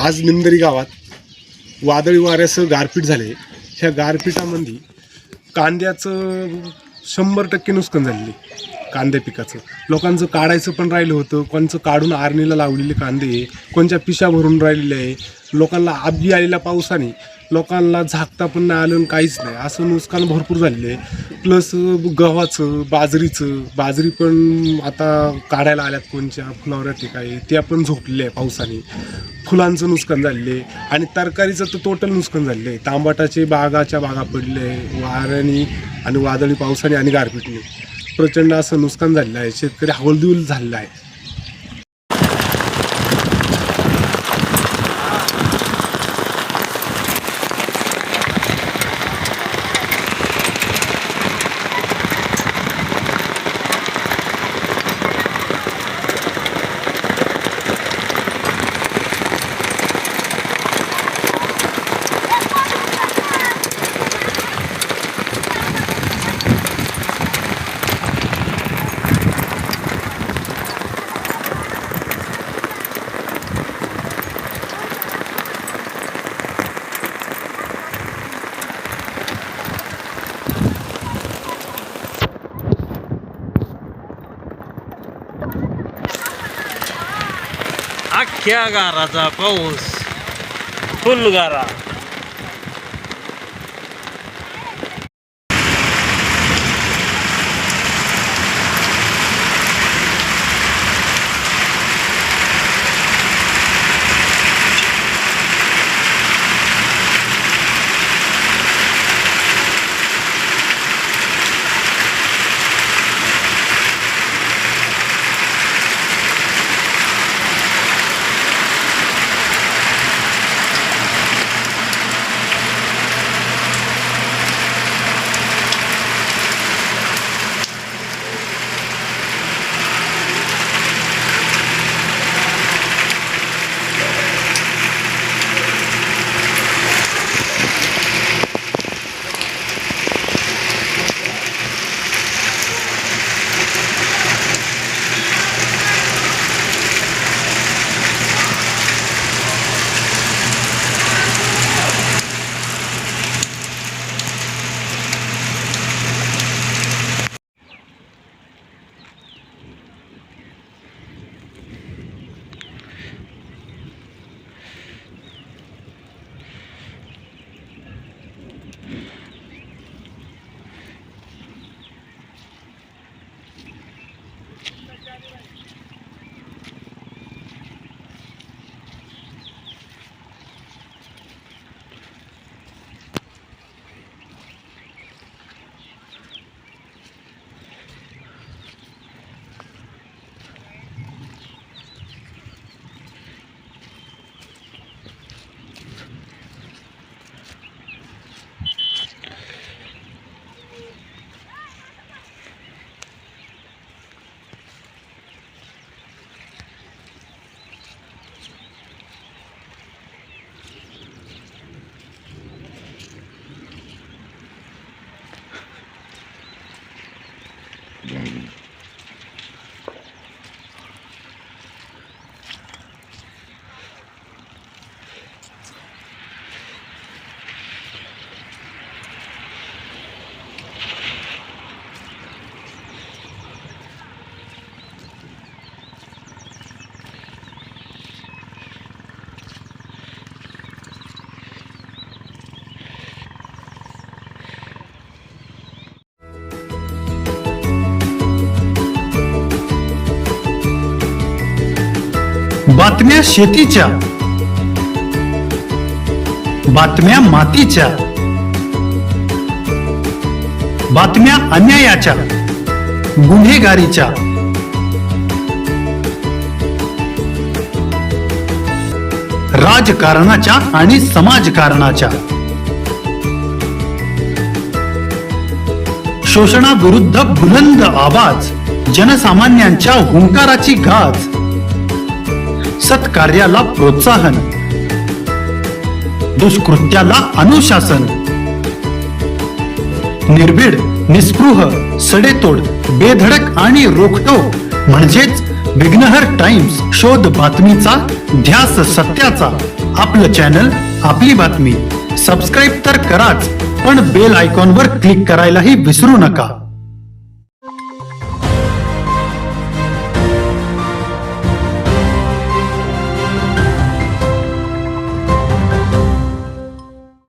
आज निमदरी गावात वादळी वाऱ्यासह गारपीट झाले. ह्या गारपीटामध्ये कांद्याचं 100% नुकसान झालेले. कांद्या पिकाचं लोकांचं काढायचं पण राहिलं होतं. कोणचं काढून आरणीला लावलेले कांदे, कोणच्या पिशा भरून राहिलेले आहे. लोकांना आबी आलेल्या पावसाने लोकांना झाकता पण नाही आलं, काहीच नाही, असं नुकसान भरपूर झालेलं आहे. प्लस गव्हाचं, बाजरी पण आता काढायला आल्यात कोणच्या फुलावऱ्या ठिकाणी, त्या पण झोपलेल्या आहे पावसाने. फुलांचं नुकसान झालेलं आहे आणि तरकारीचं तर टोटल नुकसान झालेलं आहे. तांबटाचे बागाच्या बागा पडले आहे वाऱ्याने आणि वादळी पावसाने आणि गारपीटने. प्रचंड असं नुकसान झालेलं आहे. शेतकरी हवालदिल झालेला आहे. अख्ख्या गाराचा पाऊस, फुल गारा. बातम्या शेतीच्या, बातम्या मातीच्या, बातम्या अन्यायाच्या, गुन्हेगारीच्या, राजकारणाच्या आणि समाजकारणाच्या, शोषणाविरुद्ध बुलंद आवाज, जनसामान्यांच्या हुंकाराची गाज, सत्कार्याला प्रोत्साहन, दुष्कृत्याला अनुशासन, निर्भीड, निस्पृह, सडेतोड, बेधडक आणि रोखठोक म्हणजेच विघ्नहर टाइम्स. शोध बातमीचा, ध्यास सत्याचा. आपलं चॅनल, आपली बातमी. सबस्क्राईब तर कराच, पण बेल आयकॉनवर क्लिक करायलाही विसरू नका.